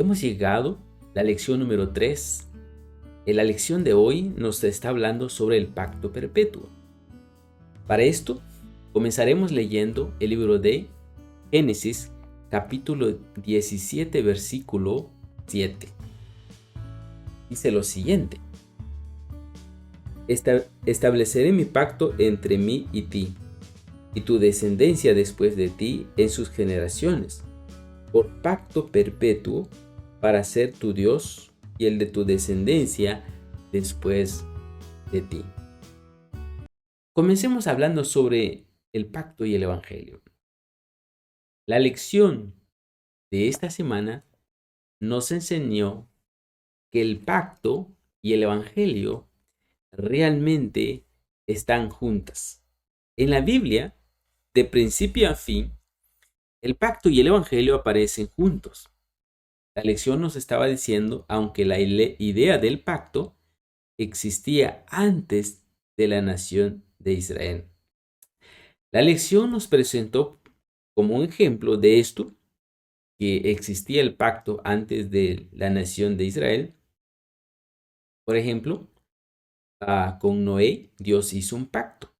Hemos llegado a la lección número 3. En la lección de hoy nos está hablando sobre el pacto perpetuo. Para esto, comenzaremos leyendo el libro de Génesis, capítulo 17, versículo 7. Dice lo siguiente: estableceré mi pacto entre mí y ti, y tu descendencia después de ti en sus generaciones, por pacto perpetuo, para ser tu Dios y el de tu descendencia después de ti. Comencemos hablando sobre el pacto y el evangelio. La lección de esta semana nos enseñó que el pacto y el evangelio realmente están juntas. En la Biblia, de principio a fin, el pacto y el evangelio aparecen juntos. La lección nos estaba diciendo, aunque la idea del pacto existía antes de la nación de Israel. La lección nos presentó como un ejemplo de esto, que existía el pacto antes de la nación de Israel. Por ejemplo, con Noé, Dios hizo un pacto.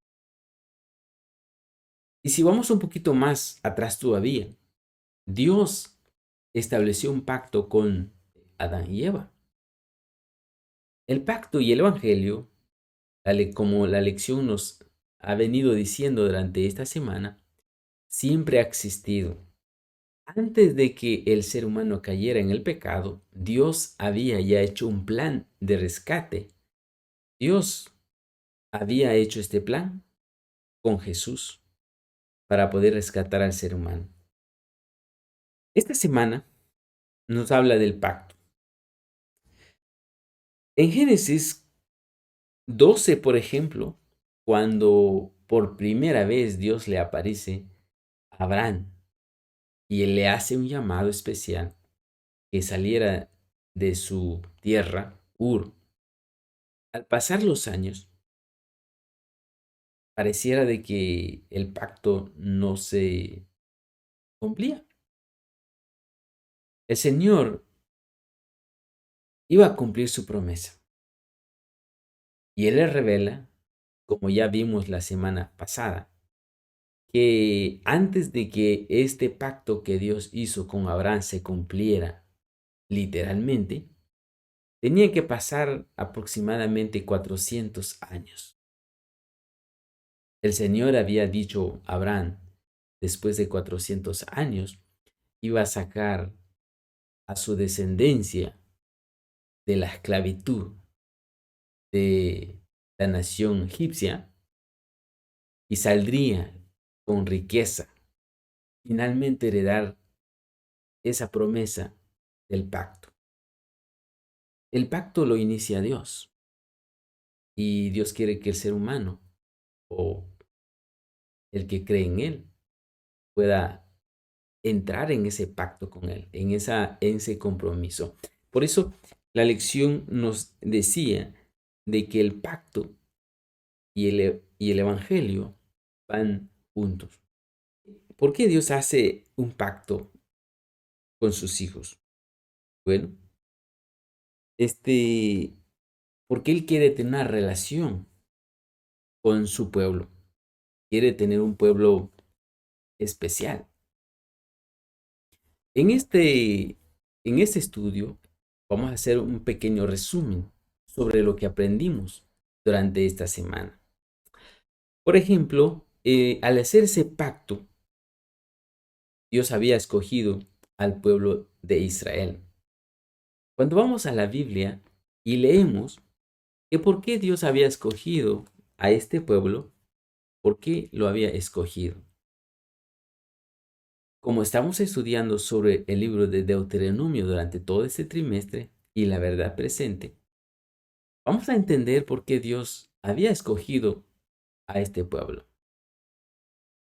Y si vamos un poquito más atrás todavía, Dios estableció un pacto con Adán y Eva. El pacto y el evangelio, como la lección nos ha venido diciendo durante esta semana, siempre ha existido. Antes de que el ser humano cayera en el pecado, Dios había ya hecho un plan de rescate. Dios había hecho este plan con Jesús para poder rescatar al ser humano. Esta semana nos habla del pacto. En Génesis 12, por ejemplo, cuando por primera vez Dios le aparece a Abraham y él le hace un llamado especial que saliera de su tierra, Ur. Al pasar los años, pareciera de que el pacto no se cumplía. El Señor iba a cumplir su promesa. Y Él le revela, como ya vimos la semana pasada, que antes de que este pacto que Dios hizo con Abraham se cumpliera literalmente, tenía que pasar aproximadamente 400 años. El Señor había dicho a Abraham, después de 400 años, iba a sacar a su descendencia de la esclavitud de la nación egipcia y saldría con riqueza, finalmente heredar esa promesa del pacto. El pacto lo inicia Dios y Dios quiere que el ser humano o el que cree en Él pueda entrar en ese pacto con Él, en ese compromiso. Por eso la lección nos decía de que el pacto y el evangelio van juntos. ¿Por qué Dios hace un pacto con sus hijos? Bueno, porque Él quiere tener una relación con su pueblo. Quiere tener un pueblo especial. En este estudio vamos a hacer un pequeño resumen sobre lo que aprendimos durante esta semana. Por ejemplo, al hacer ese pacto, Dios había escogido al pueblo de Israel. Cuando vamos a la Biblia y leemos que por qué Dios había escogido a este pueblo, por qué lo había escogido. Como estamos estudiando sobre el libro de Deuteronomio durante todo este trimestre y la verdad presente, vamos a entender por qué Dios había escogido a este pueblo.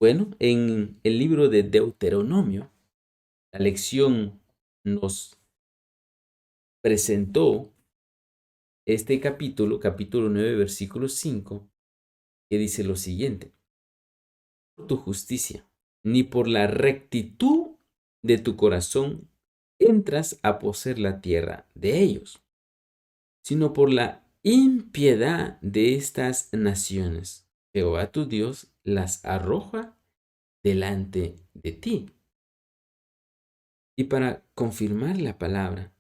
Bueno, en el libro de Deuteronomio, la lección nos presentó este capítulo 9, versículo 5, que dice lo siguiente: por tu justicia, ni por la rectitud de tu corazón entras a poseer la tierra de ellos, sino por la impiedad de estas naciones. Jehová tu Dios las arroja delante de ti. Y para confirmar la palabra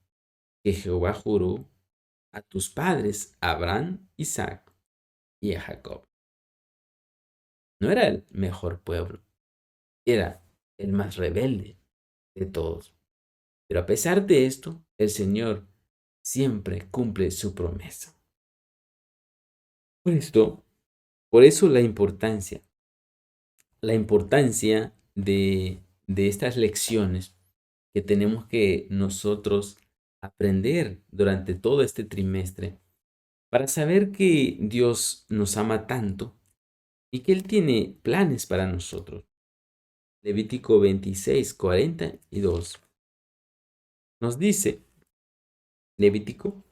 que Jehová juró a tus padres, Abraham, Isaac y a Jacob. No era el mejor pueblo, era el más rebelde de todos. Pero a pesar de esto, el Señor siempre cumple su promesa. Por esto, por eso la importancia de estas lecciones que tenemos que nosotros aprender durante todo este trimestre para saber que Dios nos ama tanto y que Él tiene planes para nosotros. Levítico 26:42 nos dice, Levítico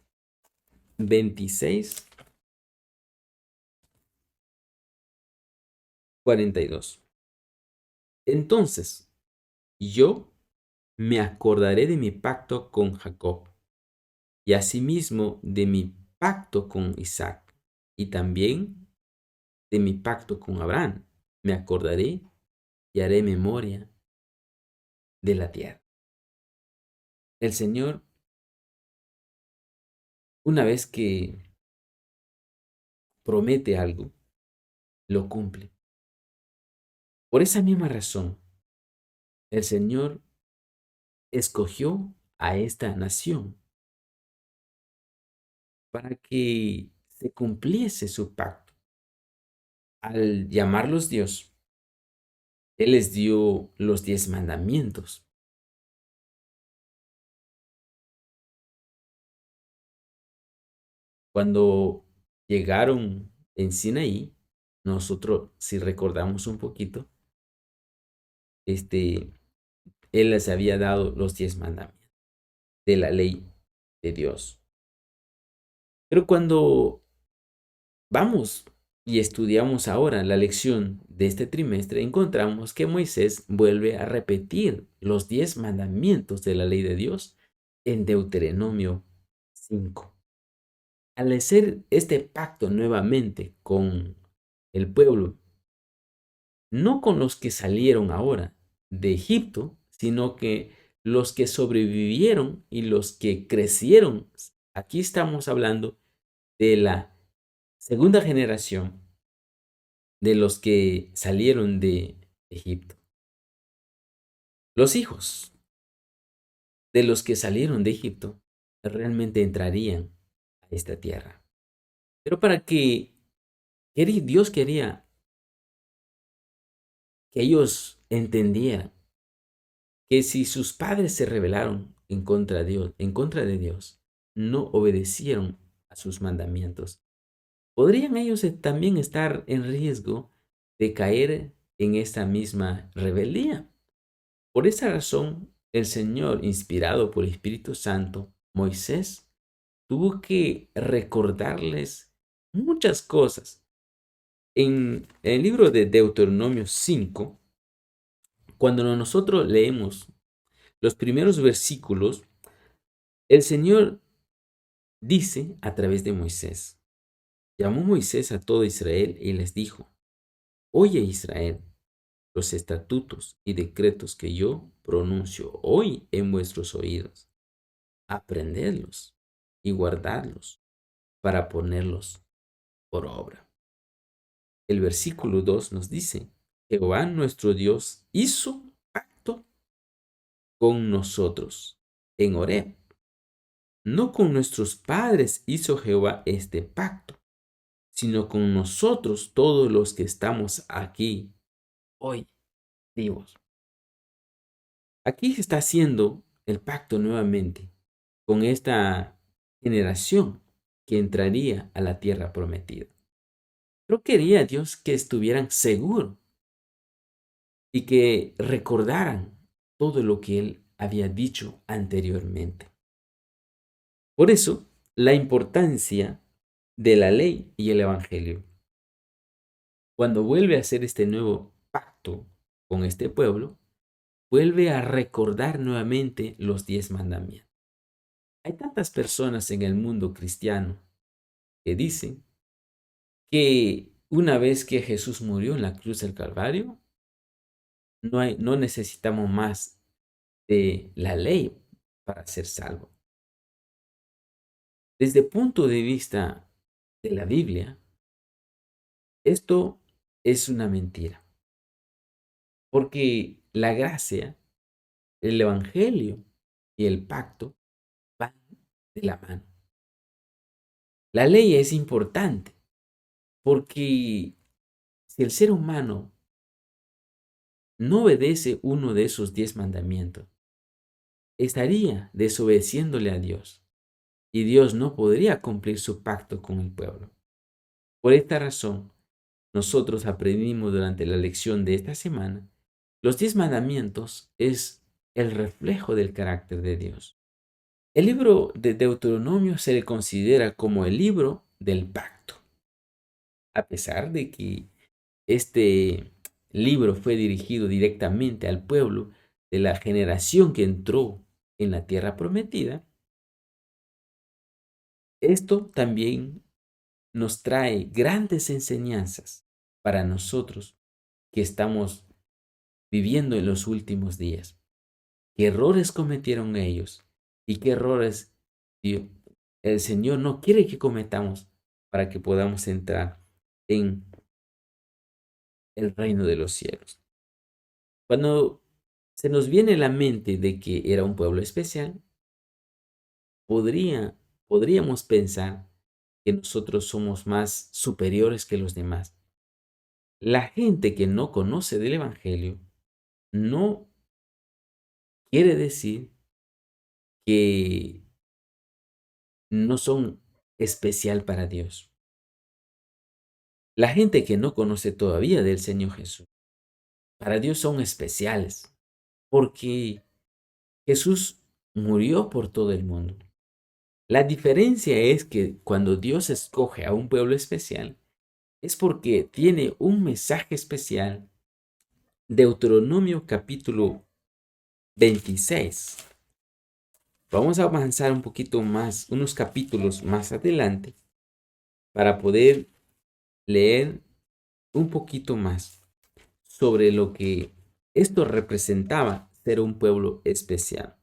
26:42. Entonces, yo me acordaré de mi pacto con Jacob y asimismo de mi pacto con Isaac y también de mi pacto con Abraham. Me acordaré y haré memoria de la tierra. El Señor, una vez que promete algo, lo cumple. Por esa misma razón, el Señor escogió a esta nación para que se cumpliese su pacto. Al llamarlos Dios, Él les dio los 10 mandamientos. Cuando llegaron en Sinaí, nosotros, si recordamos un poquito, Él les había dado los 10 mandamientos de la ley de Dios. Pero cuando vamos y estudiamos ahora la lección de este trimestre, encontramos que Moisés vuelve a repetir los 10 mandamientos de la ley de Dios en Deuteronomio 5. Al hacer este pacto nuevamente con el pueblo, no con los que salieron ahora de Egipto, sino que los que sobrevivieron y los que crecieron. Aquí estamos hablando de la segunda generación de los que salieron de Egipto. Los hijos de los que salieron de Egipto realmente entrarían a esta tierra. Pero para que Dios quería que ellos entendieran que si sus padres se rebelaron en contra de Dios, no obedecieron a sus mandamientos, podrían ellos también estar en riesgo de caer en esta misma rebeldía. Por esa razón, el Señor, inspirado por el Espíritu Santo, Moisés, tuvo que recordarles muchas cosas. En el libro de Deuteronomio 5, cuando nosotros leemos los primeros versículos, el Señor dice a través de Moisés, llamó Moisés a todo Israel y les dijo, oye Israel, los estatutos y decretos que yo pronuncio hoy en vuestros oídos, aprendedlos y guardadlos para ponerlos por obra. El versículo 2 nos dice, Jehová nuestro Dios hizo pacto con nosotros en Horeb. No con nuestros padres hizo Jehová este pacto, sino con nosotros todos los que estamos aquí hoy vivos. Aquí se está haciendo el pacto nuevamente con esta generación que entraría a la tierra prometida. Pero quería Dios que estuvieran seguros y que recordaran todo lo que Él había dicho anteriormente. Por eso, la importancia de la ley y el Evangelio. Cuando vuelve a hacer este nuevo pacto con este pueblo, vuelve a recordar nuevamente los 10 mandamientos. Hay tantas personas en el mundo cristiano que dicen que una vez que Jesús murió en la cruz del Calvario, no necesitamos más de la ley para ser salvos. Desde el punto de vista de la Biblia, esto es una mentira, porque la gracia, el evangelio y el pacto van de la mano. La ley es importante porque si el ser humano no obedece uno de esos 10 mandamientos, estaría desobedeciéndole a Dios y Dios no podría cumplir su pacto con el pueblo. Por esta razón, nosotros aprendimos durante la lección de esta semana, los 10 mandamientos es el reflejo del carácter de Dios. El libro de Deuteronomio se le considera como el libro del pacto. A pesar de que este libro fue dirigido directamente al pueblo de la generación que entró en la tierra prometida, esto también nos trae grandes enseñanzas para nosotros que estamos viviendo en los últimos días. ¿Qué errores cometieron ellos? ¿Y qué errores el Señor no quiere que cometamos para que podamos entrar en el reino de los cielos? Cuando se nos viene a la mente de que era un pueblo especial, podríamos pensar que nosotros somos más superiores que los demás. La gente que no conoce del Evangelio no quiere decir que no son especial para Dios. La gente que no conoce todavía del Señor Jesús, para Dios son especiales, porque Jesús murió por todo el mundo. La diferencia es que cuando Dios escoge a un pueblo especial, es porque tiene un mensaje especial. Deuteronomio capítulo 26. Vamos a avanzar un poquito más, unos capítulos más adelante, para poder leer un poquito más sobre lo que esto representaba ser un pueblo especial.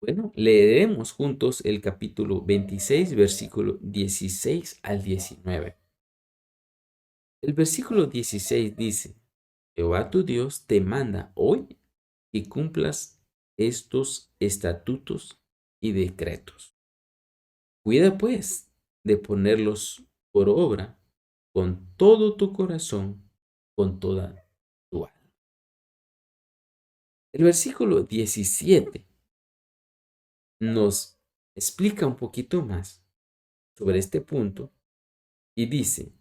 Bueno, leeremos juntos el capítulo 26, versículo 16 al 19. El versículo 16 dice: Jehová tu Dios te manda hoy que cumplas estos estatutos y decretos. Cuida pues de ponerlos por obra con todo tu corazón, con toda tu alma. El versículo 17 nos explica un poquito más sobre este punto y dice: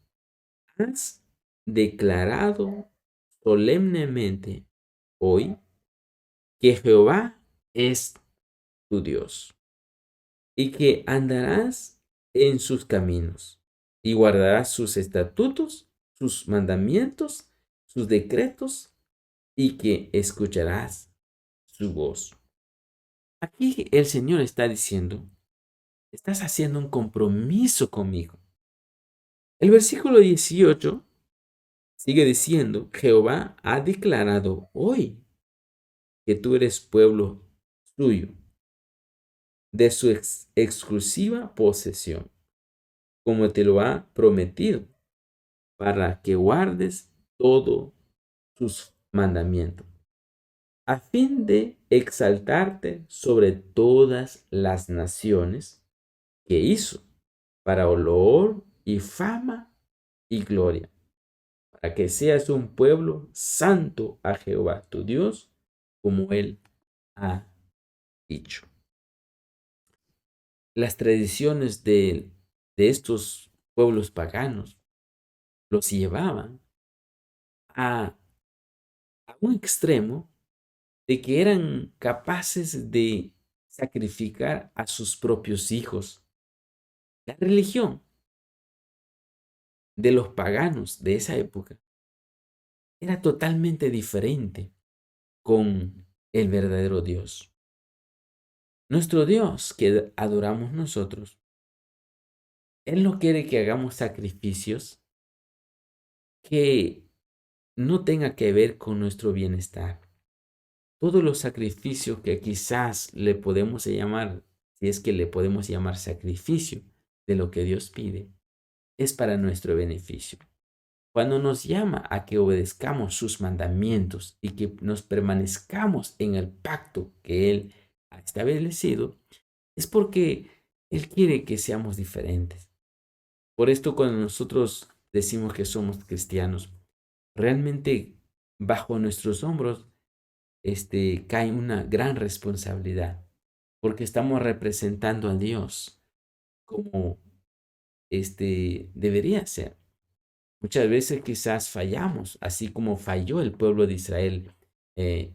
has declarado solemnemente hoy que Jehová es tu Dios y que andarás en sus caminos y guardarás sus estatutos, sus mandamientos, sus decretos y que escucharás su voz. Aquí el Señor está diciendo: estás haciendo un compromiso conmigo. El versículo 18 sigue diciendo: Jehová ha declarado hoy que tú eres pueblo suyo, de su exclusiva posesión, como te lo ha prometido, para que guardes todos sus mandamientos, a fin de exaltarte sobre todas las naciones que hizo, para olor y fama y gloria, para que seas un pueblo santo a Jehová tu Dios, como Él ha dicho. Las tradiciones de estos pueblos paganos los llevaban a, a un extremo de que eran capaces de sacrificar a sus propios hijos. La religión de los paganos de esa época era totalmente diferente con el verdadero Dios. Nuestro Dios que adoramos nosotros, Él no quiere que hagamos sacrificios que no tenga que ver con nuestro bienestar. Todos los sacrificios que quizás le podemos llamar, si es que le podemos llamar sacrificio de lo que Dios pide, es para nuestro beneficio. Cuando nos llama a que obedezcamos sus mandamientos y que nos permanezcamos en el pacto que Él ha establecido, es porque Él quiere que seamos diferentes. Por esto, cuando nosotros decimos que somos cristianos, realmente bajo nuestros hombros cae una gran responsabilidad, porque estamos representando a Dios como debería ser. Muchas veces quizás fallamos, así como falló el pueblo de Israel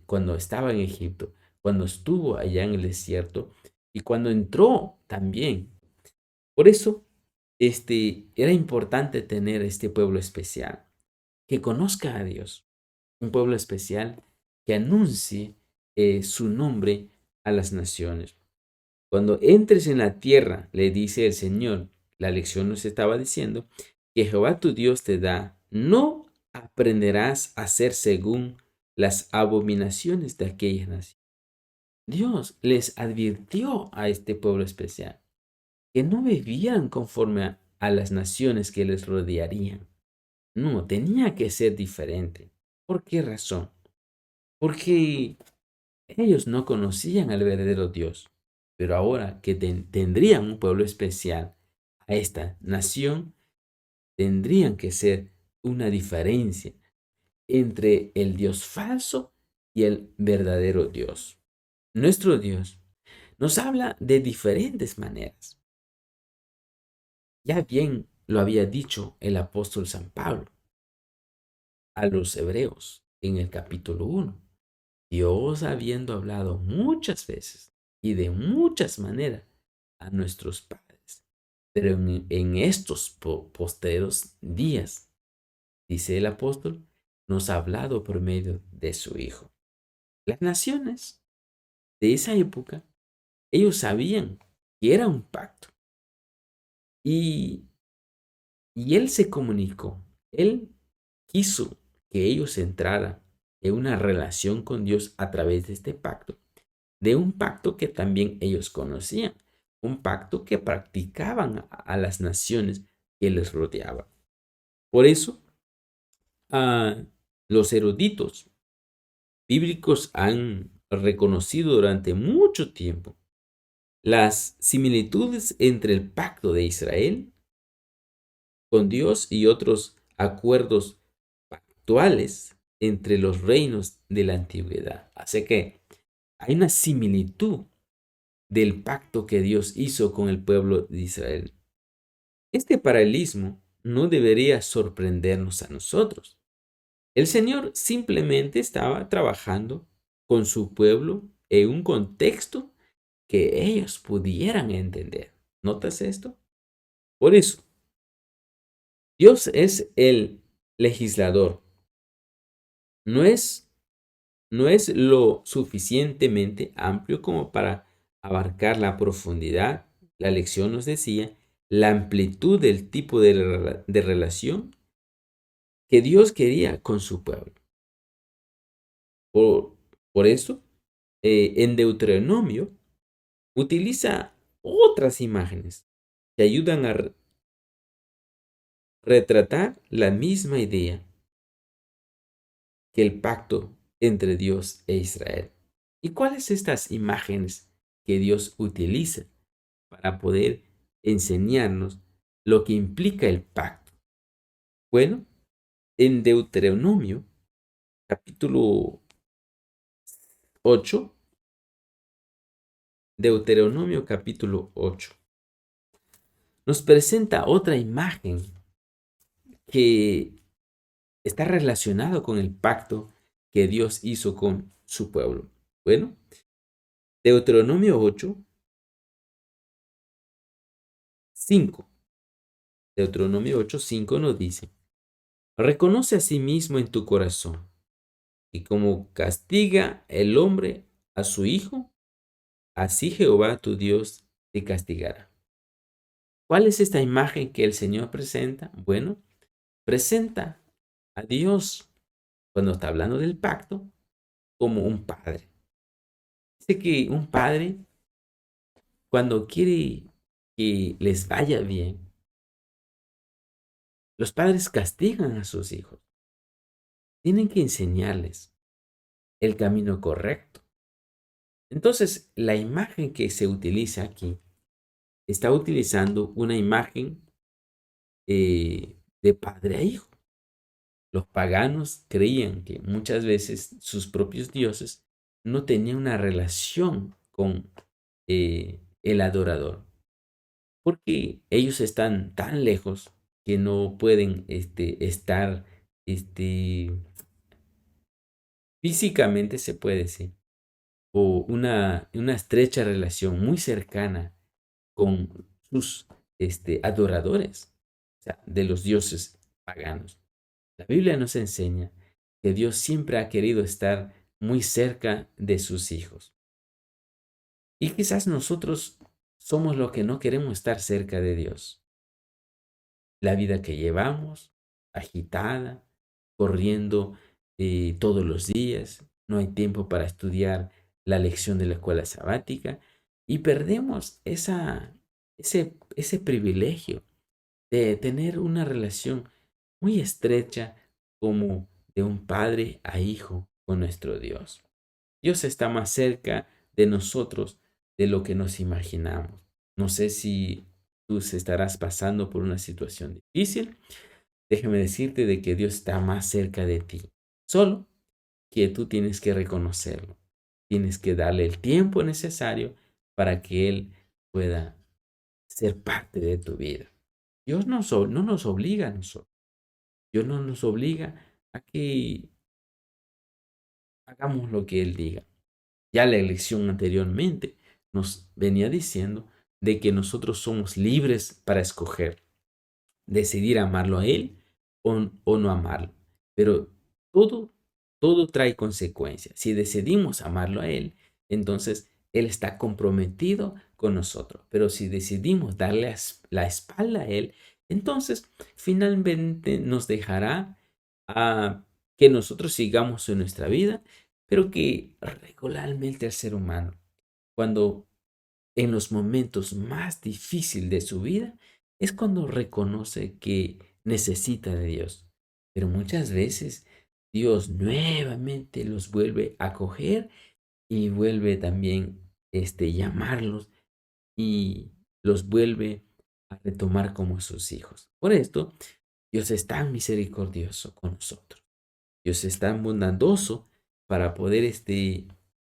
cuando estaba en Egipto, cuando estuvo allá en el desierto y cuando entró también. Por eso, era importante tener este pueblo especial, que conozca a Dios, un pueblo especial que anuncie su nombre a las naciones. Cuando entres en la tierra, le dice el Señor, la lección nos estaba diciendo, que Jehová tu Dios te da, no aprenderás a hacer según las abominaciones de aquellas naciones. Dios les advirtió a este pueblo especial que no vivían conforme a las naciones que les rodearían. No, tenía que ser diferente. ¿Por qué razón? Porque ellos no conocían al verdadero Dios, pero ahora que tendrían un pueblo especial a esta nación, tendrían que ser una diferencia entre el Dios falso y el verdadero Dios. Nuestro Dios nos habla de diferentes maneras. Ya bien lo había dicho el apóstol San Pablo a los hebreos en el capítulo 1. Dios habiendo hablado muchas veces y de muchas maneras a nuestros padres, pero en estos posteros días, dice el apóstol, nos ha hablado por medio de su Hijo. Las naciones de esa época, ellos sabían que era un pacto y, y Él se comunicó, Él quiso que ellos entraran en una relación con Dios a través de este pacto, de un pacto que también ellos conocían, un pacto que practicaban a las naciones que les rodeaban. Por eso, los eruditos bíblicos han reconocido durante mucho tiempo las similitudes entre el pacto de Israel con Dios y otros acuerdos pactuales entre los reinos de la antigüedad. Así que hay una similitud del pacto que Dios hizo con el pueblo de Israel. Este paralelismo no debería sorprendernos a nosotros. El Señor simplemente estaba trabajando con su pueblo en un contexto que ellos pudieran entender. ¿Notas esto? Por eso, Dios es el legislador. No es, no es lo suficientemente amplio como para abarcar la profundidad. La lección nos decía la amplitud del tipo de relación que Dios quería con su pueblo. Por, por eso, en Deuteronomio utiliza otras imágenes que ayudan a retratar la misma idea que el pacto entre Dios e Israel. ¿Y cuáles estas imágenes que Dios utiliza para poder enseñarnos lo que implica el pacto? Bueno, en Deuteronomio capítulo 8, Deuteronomio capítulo 8, nos presenta otra imagen que está relacionado con el pacto que Dios hizo con su pueblo. Bueno, Deuteronomio 8, 5. Deuteronomio 8, 5 nos dice, reconoce a sí mismo en tu corazón Y como castiga el hombre a su hijo, así Jehová tu Dios te castigará. ¿Cuál es esta imagen que el Señor presenta? Bueno, presenta a Dios, cuando está hablando del pacto, como un padre. Dice que un padre, cuando quiere que les vaya bien, los padres castigan a sus hijos. Tienen que enseñarles el camino correcto. Entonces, la imagen que se utiliza aquí está utilizando una imagen de padre a hijo. Los paganos creían que muchas veces sus propios dioses no tenían una relación con el adorador, porque ellos están tan lejos que no pueden estar físicamente, se puede decir, o una estrecha relación muy cercana con sus adoradores, o sea, de los dioses paganos. La Biblia nos enseña que Dios siempre ha querido estar muy cerca de sus hijos. Y quizás nosotros somos los que no queremos estar cerca de Dios. La vida que llevamos, agitada, corriendo todos los días, no hay tiempo para estudiar la lección de la escuela sabática y perdemos ese privilegio de tener una relación muy estrecha como de un padre a hijo con nuestro Dios. Dios está más cerca de nosotros de lo que nos imaginamos. No sé si tú estarás pasando por una situación difícil. Déjame decirte de que Dios está más cerca de ti. Solo que tú tienes que reconocerlo. Tienes que darle el tiempo necesario para que Él pueda ser parte de tu vida. Dios no nos obliga a nosotros. Dios no nos obliga a que hagamos lo que Él diga. Ya la elección anteriormente nos venía diciendo de que nosotros somos libres para escoger, decidir amarlo a Él o no amarlo. Pero todo, todo trae consecuencias. Si decidimos amarlo a Él, entonces Él está comprometido con nosotros. Pero si decidimos darle la espalda a Él, entonces finalmente nos dejará a que nosotros sigamos en nuestra vida, pero que regularmente el ser humano, cuando en los momentos más difíciles de su vida, es cuando reconoce que necesita de Dios. Pero muchas veces Dios nuevamente los vuelve a coger y vuelve también llamarlos y los vuelve a retomar como sus hijos. Por esto, Dios es tan misericordioso con nosotros. Dios es tan bondadoso para poder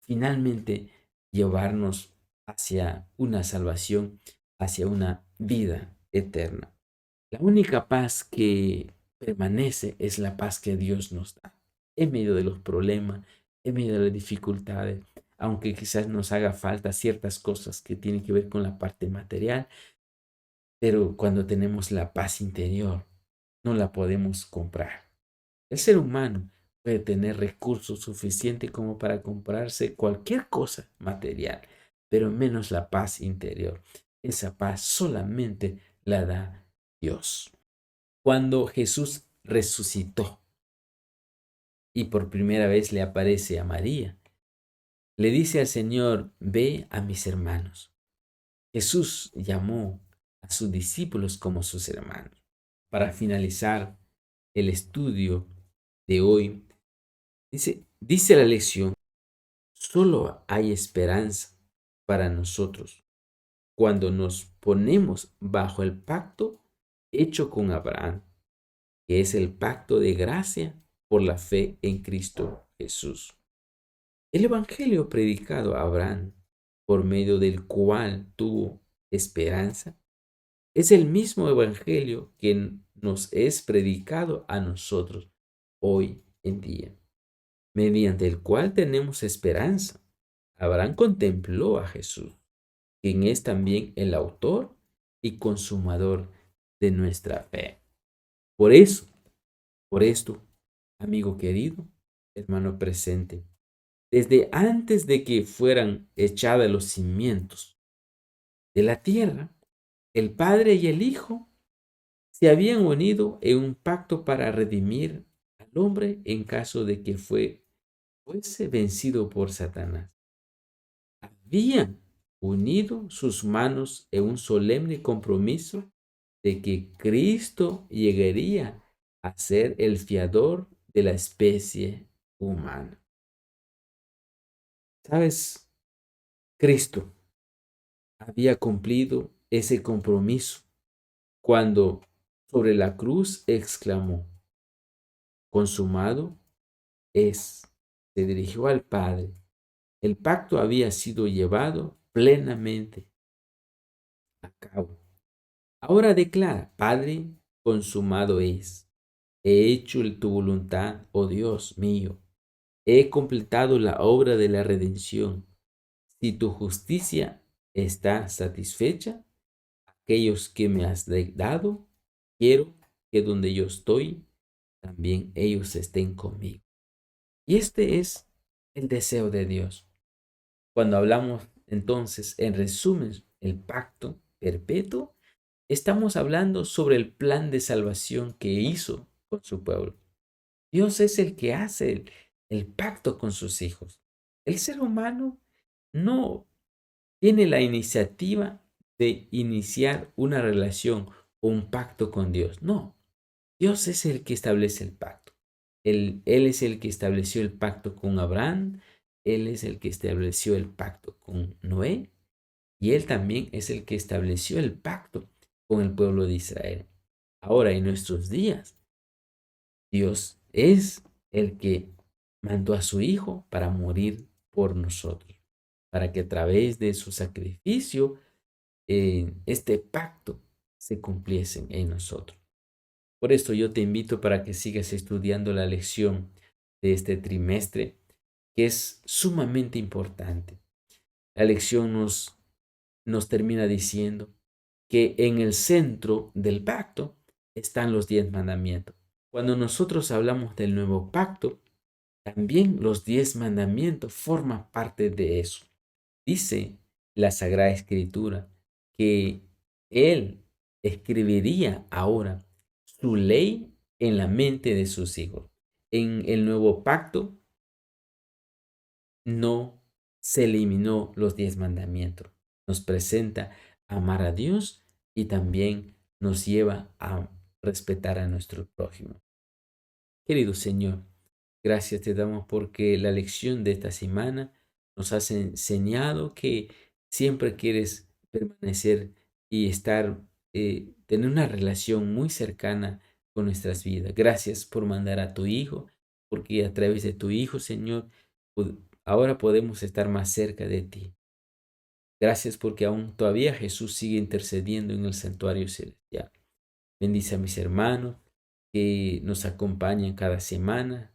finalmente llevarnos hacia una salvación, hacia una vida eterna. La única paz que permanece es la paz que Dios nos da en medio de los problemas, en medio de las dificultades, aunque quizás nos haga falta ciertas cosas que tienen que ver con la parte material, pero cuando tenemos la paz interior, no la podemos comprar. El ser humano puede tener recursos suficientes como para comprarse cualquier cosa material, pero menos la paz interior. Esa paz solamente la da Dios. Cuando Jesús resucitó y por primera vez le aparece a María, le dice al Señor, ve a mis hermanos. Jesús llamó a sus discípulos como sus hermanos. Para finalizar el estudio de hoy, dice la lección, solo hay esperanza para nosotros cuando nos ponemos bajo el pacto hecho con Abraham, que es el pacto de gracia por la fe en Cristo Jesús. El evangelio predicado a Abraham, por medio del cual tuvo esperanza, es el mismo evangelio que nos es predicado a nosotros hoy en día, mediante el cual tenemos esperanza. Abraham contempló a Jesús, quien es también el autor y consumador de nuestra fe. Por eso, por esto, amigo querido, hermano presente. Desde antes de que fueran echados los cimientos de la tierra, el Padre y el Hijo se habían unido en un pacto para redimir al hombre en caso de que fuese vencido por Satanás. Habían unido sus manos en un solemne compromiso de que Cristo llegaría a ser el fiador de la especie humana. ¿Sabes? Cristo había cumplido ese compromiso cuando sobre la cruz exclamó: consumado es. Se dirigió al Padre. El pacto había sido llevado plenamente a cabo. Ahora declara: Padre, consumado es. He hecho tu voluntad, oh Dios mío. He completado la obra de la redención. Si tu justicia está satisfecha, aquellos que me has dado, quiero que donde yo estoy, también ellos estén conmigo. Y este es el deseo de Dios. Cuando hablamos entonces, en resumen, el pacto perpetuo, estamos hablando sobre el plan de salvación que hizo con su pueblo. Dios es el que hace el pacto con sus hijos. El ser humano no tiene la iniciativa de iniciar una relación o un pacto con Dios. No, Dios es el que establece el pacto. Él es el que estableció el pacto con Abraham, Él es el que estableció el pacto con Noé y Él también es el que estableció el pacto con el pueblo de Israel. Ahora, en nuestros días, Dios es el que mandó a su Hijo para morir por nosotros, para que a través de su sacrificio este pacto se cumpliese en nosotros. Por esto yo te invito para que sigas estudiando la lección de este trimestre, que es sumamente importante. La lección nos termina diciendo que en el centro del pacto están los 10 mandamientos. Cuando nosotros hablamos del nuevo pacto, también los 10 mandamientos forman parte de eso. Dice la Sagrada Escritura que Él escribiría ahora su ley en la mente de sus hijos. En el nuevo pacto no se eliminó los 10 mandamientos. Nos presenta a amar a Dios y también nos lleva a respetar a nuestro prójimo. Querido Señor, gracias te damos porque la lección de esta semana nos has enseñado que siempre quieres permanecer y tener una relación muy cercana con nuestras vidas. Gracias por mandar a tu Hijo, porque a través de tu Hijo, Señor, ahora podemos estar más cerca de ti. Gracias porque aún todavía Jesús sigue intercediendo en el santuario celestial. Bendice a mis hermanos que nos acompañan cada semana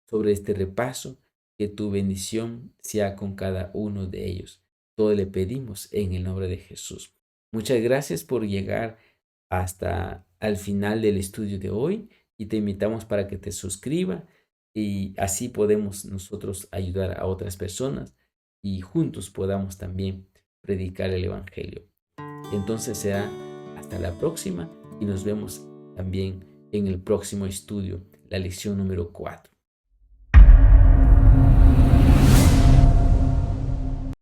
sobre este repaso, que tu bendición sea con cada uno de ellos. Todo le pedimos en el nombre de Jesús. Muchas gracias por llegar hasta al final del estudio de hoy y te invitamos para que te suscribas y así podemos nosotros ayudar a otras personas y juntos podamos también predicar el Evangelio. Entonces será hasta la próxima y nos vemos también en el próximo estudio, la lección número 4.